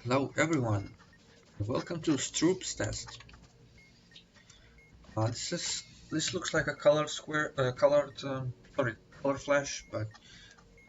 Hello everyone, and welcome to Stroop's test. This looks like a color flash, but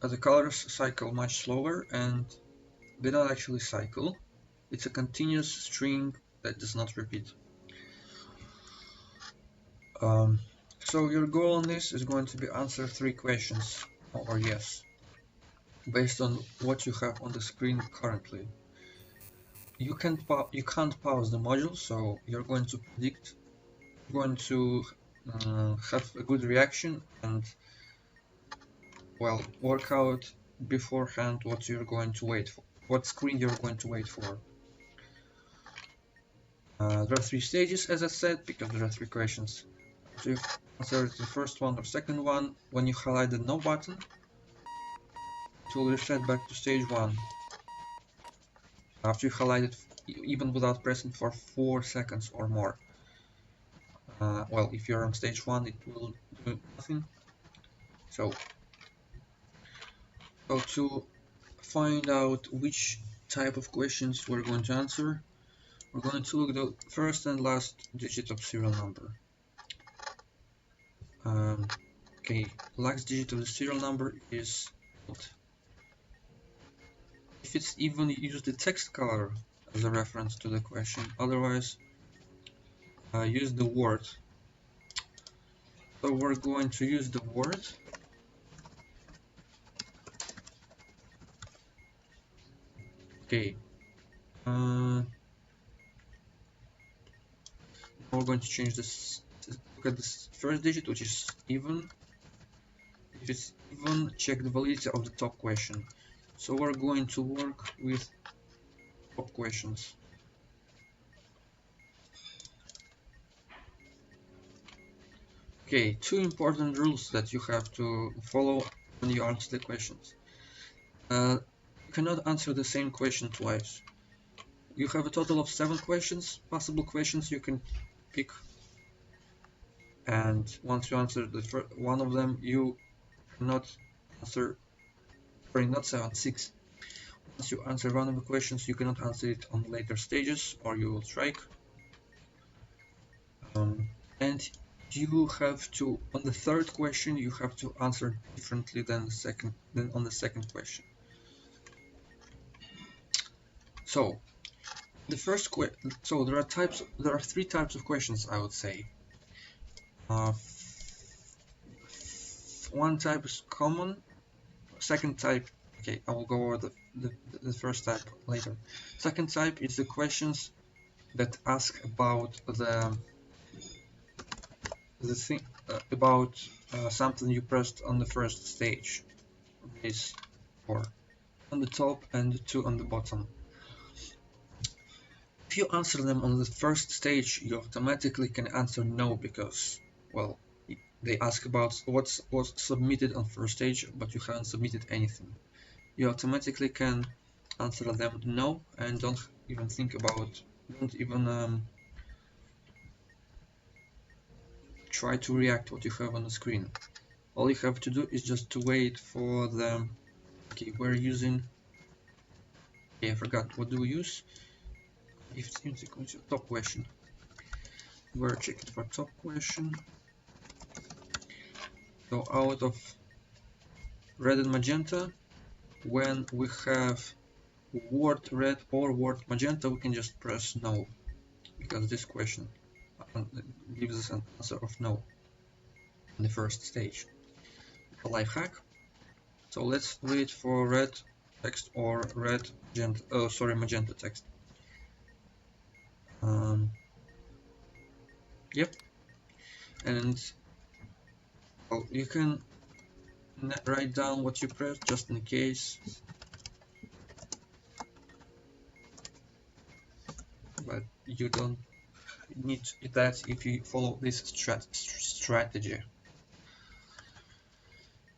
the colors cycle much slower, and they don't actually cycle. It's a continuous string that does not repeat. So your goal on this is going to be answer 3 questions, or yes, based on what you have on the screen currently. You can't pause the module, so you're going to predict. You're going to have a good reaction and work out beforehand what you're going to wait for, what screen you're going to wait for. There are 3 stages, as I said, because there are 3 questions. So you answer the first one or second one. When you highlight the no button, it will reset back to stage 1. After you highlight it, even without pressing for 4 seconds or more. If you're on stage 1, it will do nothing. So to find out which type of questions we're going to answer, we're going to look at the first and last digit of serial number. Okay, last digit of the serial number is what? If it's even, use the text color as a reference to the question, otherwise use the word. So we're going to use the word. Okay. We're going to change this. Look at this first digit, which is even. If it's even, check the validity of the top question. So we're going to work with top questions. Okay, 2 important rules that you have to follow when you answer the questions. You cannot answer the same question twice. You have a total of 7 possible questions you can pick, and once you answer the first one of them, you cannot answer, sorry, not 7, 6. Once you answer one of the questions, you cannot answer it on later stages, or you will strike. And you have to, on the third question, you have to answer differently than on the second question. So the first so there are 3 types of questions, I would say. One type is common. Second type, okay, I will go over the first type later. Second type is the questions that ask about the thing about something you pressed on the first stage. Is 4 on the top and 2 on the bottom. If you answer them on the first stage, you automatically can answer no, because, well, they ask about what was submitted on first stage, but you haven't submitted anything. You automatically can answer them no, and don't even try to react what you have on the screen. All you have to do is just to wait for the, okay, we're using, okay, I forgot, what do we use? If it's top question, we're checking for top question. So out of red and magenta, when we have word red or word magenta, we can just press no, because this question gives us an answer of no in the first stage. A life hack. So let's wait for red text or magenta text. Yep. And you can write down what you press just in case, but you don't need that if you follow this strategy.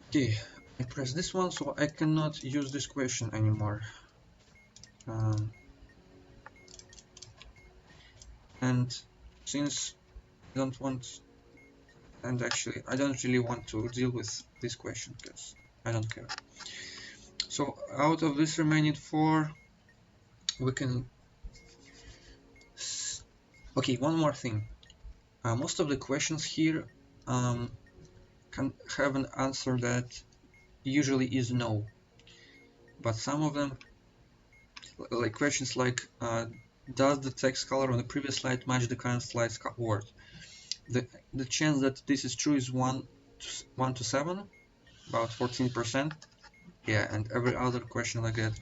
Okay, I press this one, so I cannot use this question anymore. And since I don't want, and actually I don't really want to deal with this question because I don't care. So out of this remaining 4, we can. Okay, one more thing. Most of the questions here can have an answer that usually is no, but some of them, like questions like does the text color on the previous slide match the current slide's word? The chance that this is true is 1 to 7, about 14%. Yeah, and every other question like that,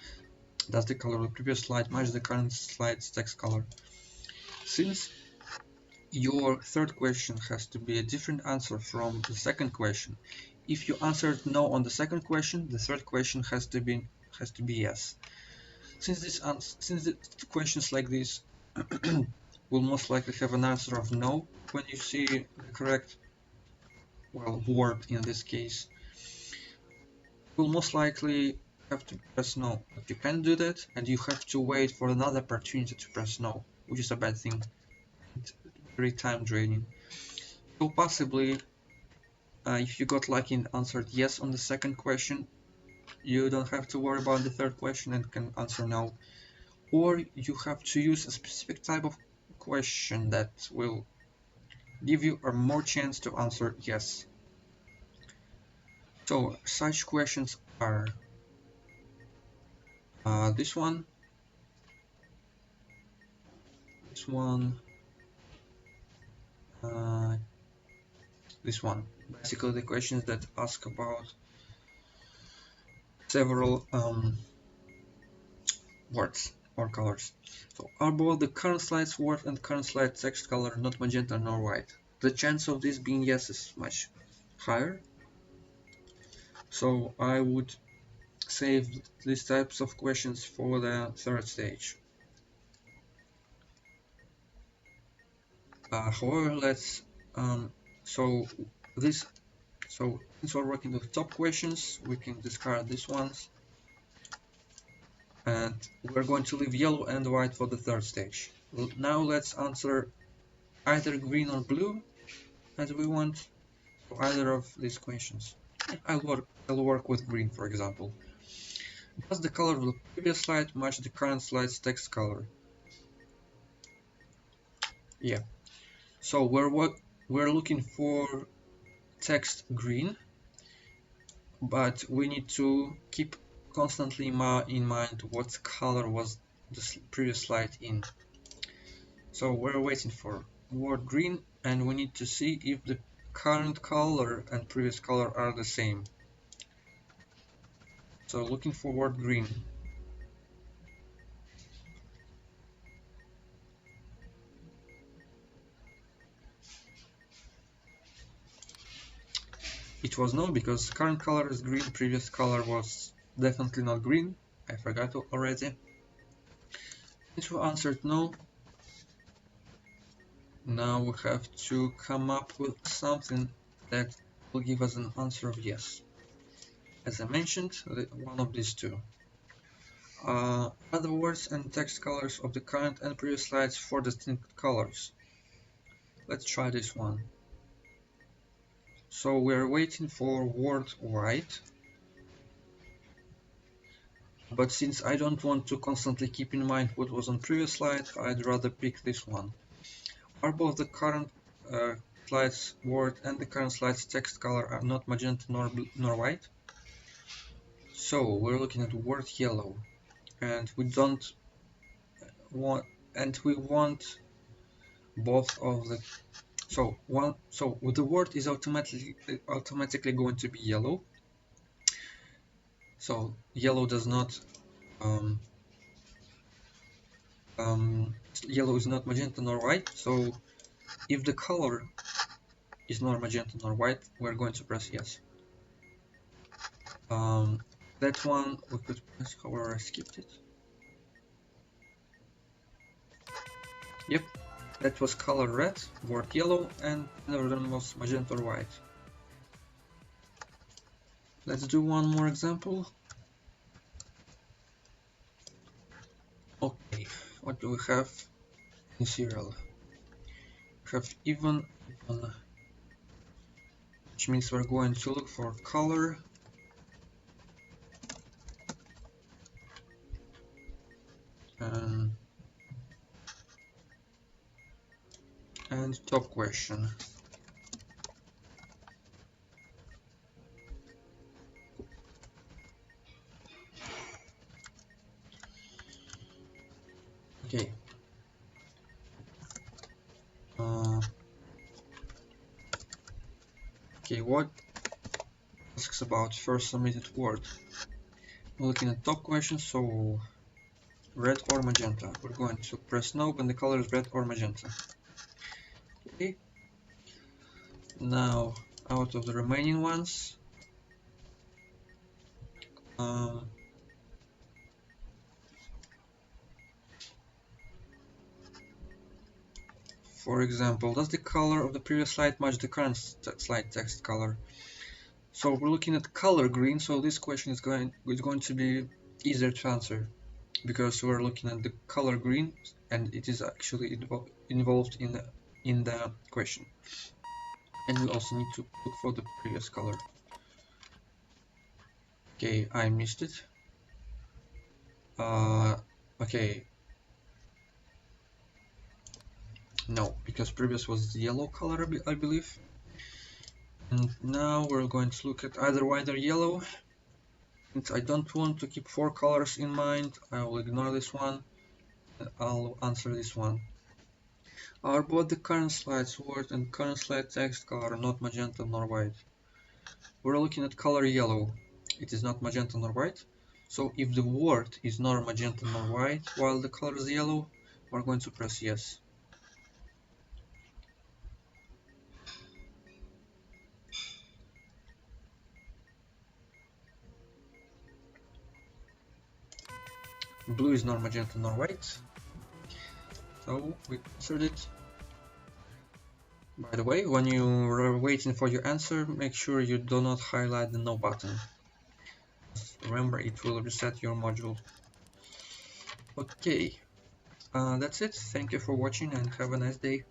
does the color of the previous slide match the current slide's text color? Since your third question has to be a different answer from the second question, if you answered no on the second question, the third question has to be yes. Since the questions like this will most likely have an answer of no when you see the correct, well, word in this case, you'll most likely have to press no. But you can do that, and you have to wait for another opportunity to press no, which is a bad thing. It's very time draining. So possibly, if you got lucky and answered yes on the second question, you don't have to worry about the third question and can answer no. Or you have to use a specific type of question that will give you a more chance to answer yes. So such questions are this one, this one, this one. Basically the questions that ask about several words or colors. So are both the current slide's word and current slide text color not magenta nor white? The chance of this being yes is much higher. So I would save these types of questions for the third stage. However, let's since we're working with top questions, we can discard these ones, and we're going to leave yellow and white for the third stage. Now let's answer either green or blue as we want for either of these questions. I'll work with green, for example. Does the color of the previous slide match the current slide's text color? Yeah. So we're looking for text green, but we need to keep constantly in mind what color was the previous slide in. So we're waiting for word green, and we need to see if the current color and previous color are the same. So looking for word green. It was no, because current color is green, previous color was definitely not green. I forgot already. Since we answered no, now we have to come up with something that will give us an answer of yes. As I mentioned, one of these two. Are the words and text colors of the current and previous slides four distinct colors? Let's try this one. So we're waiting for word white, but since I don't want to constantly keep in mind what was on previous slide, I'd rather pick this one. Are both the current slide's word and the current slide's text color are not magenta nor white? So we're looking at word yellow, and we want both of the. So the word is automatically going to be yellow. So yellow does not yellow is not magenta nor white. So if the color is not magenta nor white, we're going to press yes. That one we could press, however I skipped it. Yep, that was color red, word yellow, and another one was magenta or white. Let's do one more example. Okay, what do we have in serial? We have even, which means we're going to look for color. And And top question. Okay. Okay, what asks about first submitted word? We're looking at top question, so red or magenta. We're going to press no when the color is red or magenta. Okay. Now, out of the remaining ones, for example, does the color of the previous slide match the current slide text color? So we're looking at color green, so this question is going to be easier to answer because we're looking at the color green and it is actually involved in the question. And we also need to look for the previous color. Okay, I missed it. Okay. No, because previous was the yellow color, I believe. And now we're going to look at either white or yellow. Since I don't want to keep 4 colors in mind, I will ignore this one and I'll answer this one. Are both the current slide's word and current slide text color not magenta nor white? We're looking at color yellow. It is not magenta nor white. So if the word is nor magenta nor white while the color is yellow, we're going to press yes. Blue is nor magenta nor white. So we answered it. By the way, when you are waiting for your answer, make sure you do not highlight the no button. Remember, it will reset your module. Okay, that's it. Thank you for watching and have a nice day.